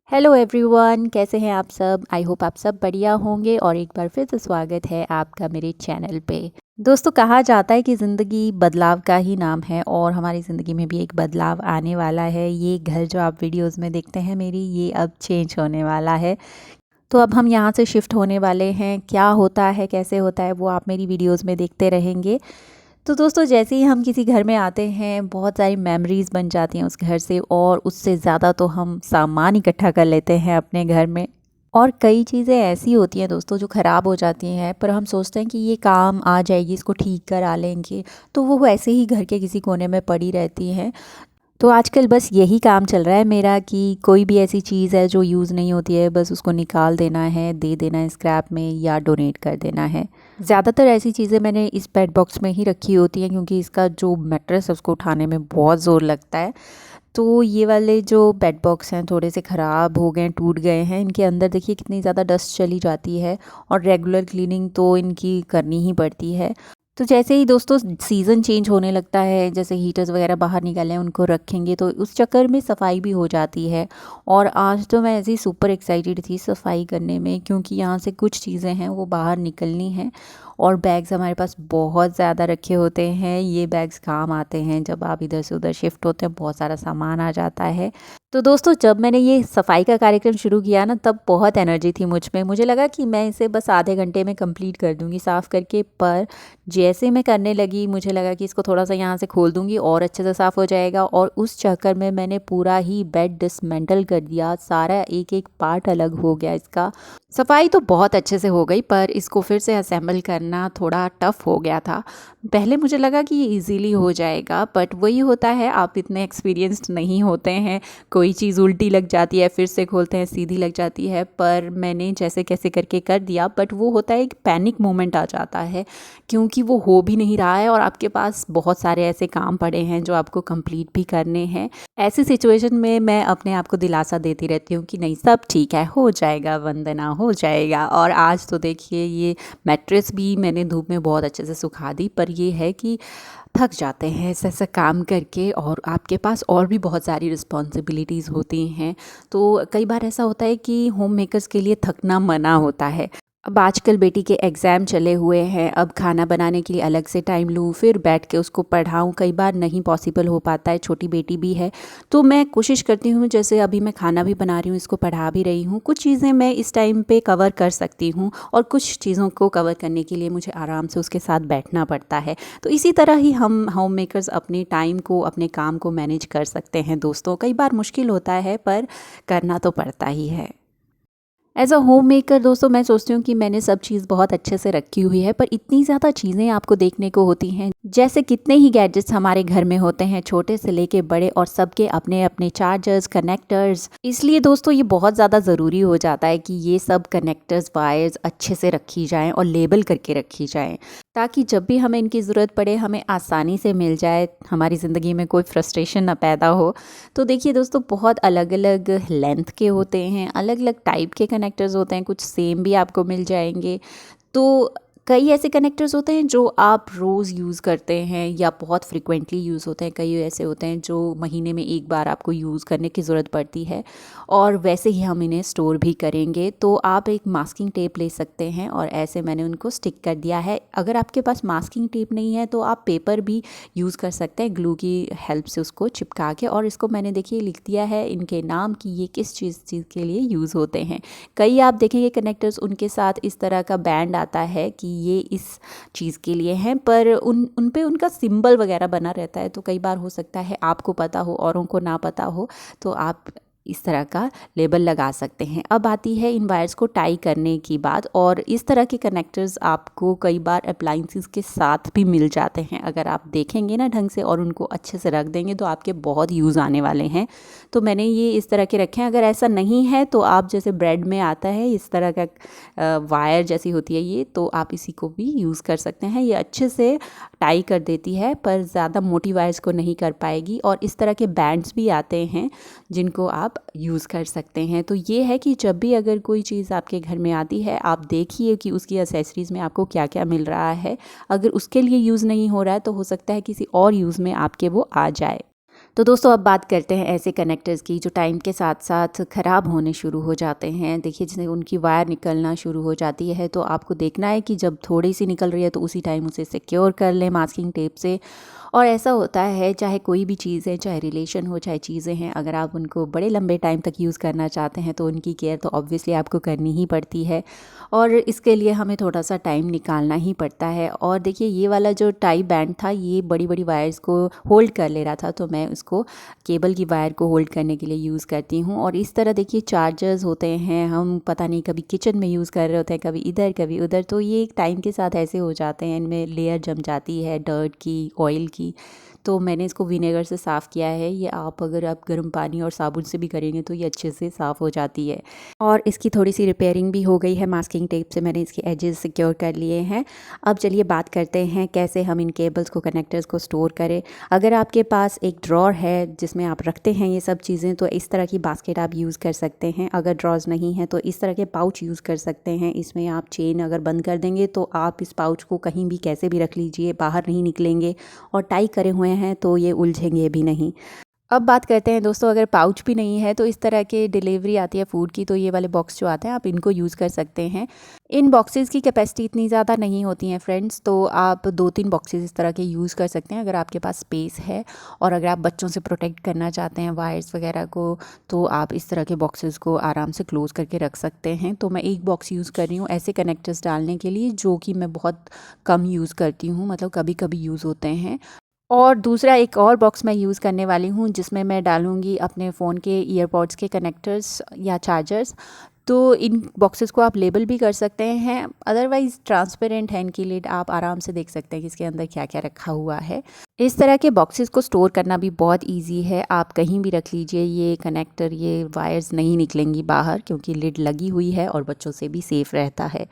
Hello everyone, कैसे हैं आप सब। आई होप आप सब बढ़िया होंगे और एक बार फिर से स्वागत है आपका मेरे चैनल पे। दोस्तों, कहा जाता है कि ज़िंदगी बदलाव का ही नाम है और हमारी ज़िंदगी में भी एक बदलाव आने वाला है। ये घर जो आप वीडियोस में देखते हैं मेरी, ये अब चेंज होने वाला है। तो अब हम यहाँ से शिफ्ट होने वाले हैं। क्या होता है, कैसे होता है, वो आप मेरी वीडियोज़ में देखते रहेंगे। तो दोस्तों, जैसे ही हम किसी घर में आते हैं बहुत सारी मेमोरीज़ बन जाती हैं उस घर से, और उससे ज़्यादा तो हम सामान इकट्ठा कर लेते हैं अपने घर में। और कई चीज़ें ऐसी होती हैं दोस्तों जो ख़राब हो जाती हैं, पर हम सोचते हैं कि ये काम आ जाएगी, इसको ठीक करा लेंगे, तो वो ऐसे ही घर के किसी कोने में पड़ी रहती हैं। तो आजकल बस यही काम चल रहा है मेरा कि कोई भी ऐसी चीज़ है जो यूज़ नहीं होती है, बस उसको निकाल देना है, दे देना है स्क्रैप में या डोनेट कर देना है। ज़्यादातर ऐसी चीज़ें मैंने इस बेड बॉक्स में ही रखी होती हैं, क्योंकि इसका जो मैट्रेस है उसको उठाने में बहुत ज़ोर लगता है। तो ये वाले जो बेड बॉक्स हैं थोड़े से ख़राब हो गए हैं, टूट गए हैं। इनके अंदर देखिए कितनी ज़्यादा डस्ट चली जाती है, और रेगुलर क्लीनिंग तो इनकी करनी ही पड़ती है। तो जैसे ही दोस्तों सीज़न चेंज होने लगता है, जैसे हीटर्स वगैरह बाहर निकले हैं उनको रखेंगे, तो उस चक्कर में सफाई भी हो जाती है। और आज तो मैं ऐसे ही सुपर एक्साइटेड थी सफाई करने में, क्योंकि यहाँ से कुछ चीज़ें हैं वो बाहर निकलनी हैं। और बैग्स हमारे पास बहुत ज़्यादा रखे होते हैं। ये बैग्स काम आते हैं जब आप इधर से उधर शिफ्ट होते हैं, बहुत सारा सामान आ जाता है। तो दोस्तों, जब मैंने ये सफाई का कार्यक्रम शुरू किया ना, तब बहुत एनर्जी थी मुझ में। मुझे लगा कि मैं इसे बस आधे घंटे में कंप्लीट कर दूंगी साफ़ करके। पर जैसे मैं करने लगी मुझे लगा कि इसको थोड़ा सा यहाँ से खोल दूंगी और अच्छे से साफ़ हो जाएगा, और उस चक्कर में मैंने पूरा ही बेड डिसमेंटल कर दिया। सारा एक एक पार्ट अलग हो गया इसका। सफाई तो बहुत अच्छे से हो गई, पर इसको फिर से असेंबल करना थोड़ा टफ़ हो गया था। पहले मुझे लगा कि ये इजीली हो जाएगा, बट वही होता है, आप इतने एक्सपीरियंस्ड नहीं होते हैं। कोई चीज़ उल्टी लग जाती है, फिर से खोलते हैं सीधी लग जाती है। पर मैंने जैसे कैसे करके कर दिया, बट वो होता है एक पैनिक मोमेंट आ जाता है, क्योंकि वो हो भी नहीं रहा है और आपके पास बहुत सारे ऐसे काम पड़े हैं जो आपको कंप्लीट भी करने हैं। ऐसी सिचुएशन में मैं अपने आप को दिलासा देती रहती हूँ कि नहीं, सब ठीक है, हो जाएगा वंदना, हो जाएगा। और आज तो देखिए ये मैट्रेस भी मैंने धूप में बहुत अच्छे से सुखा दी। पर ये है कि थक जाते हैं ऐसा ऐसा काम करके, और आपके पास और भी बहुत सारी रिस्पॉन्सिबिलिटीज़ होती हैं। तो कई बार ऐसा होता है कि होम मेकर्स के लिए थकना मना होता है। अब आजकल बेटी के एग्ज़ाम चले हुए हैं, अब खाना बनाने के लिए अलग से टाइम लूँ, फिर बैठ के उसको पढ़ाऊँ, कई बार नहीं पॉसिबल हो पाता है, छोटी बेटी भी है। तो मैं कोशिश करती हूँ, जैसे अभी मैं खाना भी बना रही हूँ, इसको पढ़ा भी रही हूँ, कुछ चीज़ें मैं इस टाइम पे कवर कर सकती हूँ, और कुछ चीज़ों को कवर करने के लिए मुझे आराम से उसके साथ बैठना पड़ता है। तो इसी तरह ही हम होम मेकर्स अपने टाइम को, अपने काम को मैनेज कर सकते हैं दोस्तों। कई बार मुश्किल होता है, पर करना तो पड़ता ही है। एज़ अ होम मेकर दोस्तों, मैं सोचती हूँ कि मैंने सब चीज़ बहुत अच्छे से रखी हुई है, पर इतनी ज़्यादा चीज़ें आपको देखने को होती हैं। जैसे कितने ही गैजेट्स हमारे घर में होते हैं, छोटे से लेके बड़े, और सबके अपने अपने चार्जर्स, कनेक्टर्स। इसलिए दोस्तों ये बहुत ज़्यादा ज़रूरी हो जाता है कि ये सब कनेक्टर्स, वायर्स अच्छे से रखी जाएँ और लेबल करके रखी जाएँ, ताकि जब भी हमें इनकी ज़रूरत पड़े हमें आसानी से मिल जाए, हमारी ज़िंदगी में कोई फ्रस्ट्रेशन ना पैदा हो। तो देखिए दोस्तों, बहुत अलग अलग लेंथ के होते हैं, अलग अलग टाइप के कनेक्टर्स होते हैं, कुछ सेम भी आपको मिल जाएंगे। तो कई ऐसे कनेक्टर्स होते हैं जो आप रोज़ यूज़ करते हैं या बहुत फ्रिक्वेंटली यूज़ होते हैं। कई ऐसे होते हैं जो महीने में एक बार आपको यूज़ करने की ज़रूरत पड़ती है, और वैसे ही हम इन्हें स्टोर भी करेंगे। तो आप एक मास्किंग टेप ले सकते हैं, और ऐसे मैंने उनको स्टिक कर दिया है। अगर आपके पास मास्किंग टेप नहीं है तो आप पेपर भी यूज़ कर सकते हैं, ग्लू की हेल्प से उसको चिपका के। और इसको मैंने देखिए लिख दिया है इनके नाम कि ये किस चीज़ के लिए यूज़ होते हैं। कई आप देखेंगे कनेक्टर्स, उनके साथ इस तरह का बैंड आता है कि ये इस चीज़ के लिए हैं, पर उन पे उनका सिंबल वगैरह बना रहता है। तो कई बार हो सकता है आपको पता हो, औरों को ना पता हो, तो आप इस तरह का लेबल लगा सकते हैं। अब आती है इन वायर्स को टाई करने की बात, और इस तरह के कनेक्टर्स आपको कई बार अप्लाइंसेस के साथ भी मिल जाते हैं। अगर आप देखेंगे ना ढंग से और उनको अच्छे से रख देंगे तो आपके बहुत यूज़ आने वाले हैं। तो मैंने ये इस तरह के रखे हैं। अगर ऐसा नहीं है तो आप, जैसे ब्रेड में आता है इस तरह का वायर जैसी होती है ये, तो आप इसी को भी यूज़ कर सकते हैं। ये अच्छे से टाई कर देती है, पर ज़्यादा मोटी वायर्स को नहीं कर पाएगी। और इस तरह के बैंड्स भी आते हैं जिनको आप यूज़ कर सकते हैं। तो ये है कि जब भी अगर कोई चीज़ आपके घर में आती है, आप देखिए कि उसकी एक्सेसरीज़ में आपको क्या क्या मिल रहा है। अगर उसके लिए यूज़ नहीं हो रहा है तो हो सकता है किसी और यूज़ में आपके वो आ जाए। तो दोस्तों अब बात करते हैं ऐसे कनेक्टर्स की जो टाइम के साथ साथ ख़राब होने शुरू हो जाते हैं। देखिए जैसे उनकी वायर निकलना शुरू हो जाती है तो आपको देखना है कि जब थोड़ी सी निकल रही है तो उसी टाइम उसे सिक्योर कर लें मास्किंग टेप से। और ऐसा होता है चाहे कोई भी चीज़ है, चाहे रिलेशन हो, चाहे चीज़ें हैं, अगर आप उनको बड़े लंबे टाइम तक यूज़ करना चाहते हैं तो उनकी केयर तो ऑब्वियसली आपको करनी ही पड़ती है और इसके लिए हमें थोड़ा सा टाइम निकालना ही पड़ता है। और देखिए ये वाला जो टाई बैंड था ये बड़ी बड़ी वायर्स को होल्ड कर ले रहा था, तो मैं उसको केबल की वायर को होल्ड करने के लिए यूज़ करती हूँ। और इस तरह देखिए चार्जर्स होते हैं, हम पता नहीं कभी किचन में यूज़ कर रहे होते हैं, कभी इधर कभी उधर, तो ये टाइम के साथ ऐसे हो जाते हैं, इनमें लेयर जम जाती है डर्ट की, ऑयल की। तो मैंने इसको विनेगर से साफ़ किया है। ये आप अगर आप गर्म पानी और साबुन से भी करेंगे तो ये अच्छे से साफ़ हो जाती है। और इसकी थोड़ी सी रिपेयरिंग भी हो गई है, मास्किंग टेप से मैंने इसके एजेस सिक्योर कर लिए हैं। अब चलिए बात करते हैं कैसे हम इन केबल्स को, कनेक्टर्स को स्टोर करें। अगर आपके पास एक ड्रॉर है जिसमें आप रखते हैं ये सब चीज़ें तो इस तरह की बास्केट आप यूज़ कर सकते हैं। अगर ड्रॉर्स नहीं है तो इस तरह के पाउच यूज़ कर सकते हैं। इसमें आप चेन अगर बंद कर देंगे तो आप इस पाउच को कहीं भी कैसे भी रख लीजिए, बाहर नहीं निकलेंगे और टाई करे हुए हैं तो ये उलझेंगे भी नहीं। अब बात करते हैं दोस्तों, अगर पाउच भी नहीं है तो इस तरह के डिलीवरी आती है फूड की, तो ये वाले बॉक्स जो आते हैं आप इनको यूज़ कर सकते हैं। इन बॉक्सेस की कैपेसिटी इतनी ज़्यादा नहीं होती हैं फ्रेंड्स, तो आप 2-3 बॉक्सेस इस तरह के यूज़ कर सकते हैं अगर आपके पास स्पेस है। और अगर आप बच्चों से प्रोटेक्ट करना चाहते हैं वायर्स वगैरह को, तो आप इस तरह के बॉक्सेस को आराम से क्लोज़ करके रख सकते हैं। तो मैं एक बॉक्स यूज़ कर रही हूँ ऐसे कनेक्टर्स डालने के लिए, जो कि मैं बहुत कम यूज़ करती हूँ, मतलब कभी कभी यूज़ होते हैं। और दूसरा एक और बॉक्स मैं यूज़ करने वाली हूँ जिसमें मैं डालूँगी अपने फ़ोन के ईयरपॉड्स के कनेक्टर्स या चार्जर्स। तो इन बॉक्सेस को आप लेबल भी कर सकते हैं, अदरवाइज़ ट्रांसपेरेंट है इनकी लिड, आप आराम से देख सकते हैं कि इसके अंदर क्या क्या रखा हुआ है। इस तरह के बॉक्सेस को स्टोर करना भी बहुत ईजी है, आप कहीं भी रख लीजिए, ये कनेक्टर, ये वायर्स नहीं निकलेंगी बाहर क्योंकि लिड लगी हुई है और बच्चों से भी सेफ़ रहता है।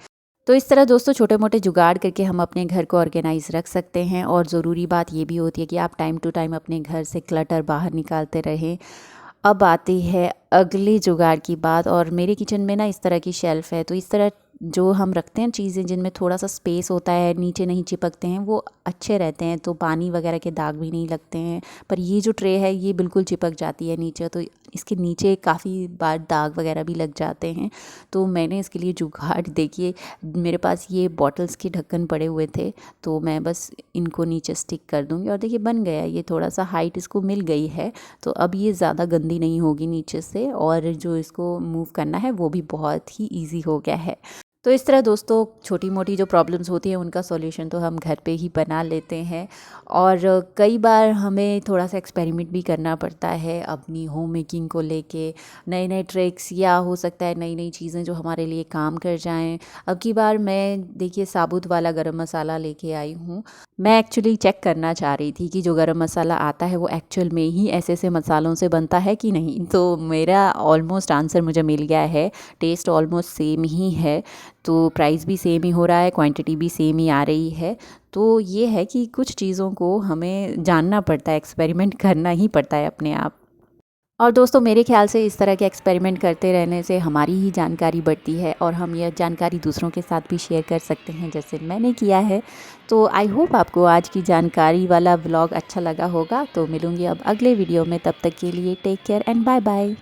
तो इस तरह दोस्तों छोटे मोटे जुगाड़ करके हम अपने घर को ऑर्गेनाइज़ रख सकते हैं। और ज़रूरी बात ये भी होती है कि आप टाइम टू टाइम अपने घर से क्लटर बाहर निकालते रहें। अब आती है अगले जुगाड़ की बात, और मेरे किचन में ना इस तरह की शेल्फ़ है, तो इस तरह जो हम रखते हैं चीज़ें जिनमें थोड़ा सा स्पेस होता है, नीचे नहीं चिपकते हैं, वो अच्छे रहते हैं, तो पानी वगैरह के दाग भी नहीं लगते हैं। पर ये जो ट्रे है ये बिल्कुल चिपक जाती है नीचे, तो इसके नीचे काफ़ी बार दाग वगैरह भी लग जाते हैं। तो मैंने इसके लिए जुगाड़, देखिए मेरे पास ये बॉटल्स के ढक्कन पड़े हुए थे, तो मैं बस इनको नीचे स्टिक कर दूँगी और देखिए बन गया, ये थोड़ा सा हाइट इसको मिल गई है, तो अब ये ज़्यादा गंदी नहीं होगी नीचे से, और जो इसको मूव करना है वो भी बहुत ही ईजी हो गया है। तो इस तरह दोस्तों छोटी मोटी जो प्रॉब्लम्स होती हैं उनका सॉल्यूशन तो हम घर पे ही बना लेते हैं। और कई बार हमें थोड़ा सा एक्सपेरिमेंट भी करना पड़ता है अपनी होम मेकिंग को लेके, नए नए ट्रिक्स, या हो सकता है नई नई चीज़ें जो हमारे लिए काम कर जाएं। अब की बार मैं देखिए साबुत वाला गरम मसाला लेके आई हूँ। मैं एक्चुअली चेक करना चाह रही थी कि जो गरम मसाला आता है वो एक्चुअल में ही ऐसे ऐसे मसालों से बनता है कि नहीं, तो मेरा ऑलमोस्ट आंसर मुझे मिल गया है। टेस्ट ऑलमोस्ट सेम ही है, तो प्राइस भी सेम ही हो रहा है, क्वांटिटी भी सेम ही आ रही है। तो ये है कि कुछ चीज़ों को हमें जानना पड़ता है, एक्सपेरिमेंट करना ही पड़ता है अपने आप। और दोस्तों मेरे ख्याल से इस तरह के एक्सपेरिमेंट करते रहने से हमारी ही जानकारी बढ़ती है और हम यह जानकारी दूसरों के साथ भी शेयर कर सकते हैं, जैसे मैंने किया है। तो आई होप आपको आज की जानकारी वाला व्लॉग अच्छा लगा होगा। तो मिलूँगी अब अगले वीडियो में, तब तक के लिए take care and bye bye.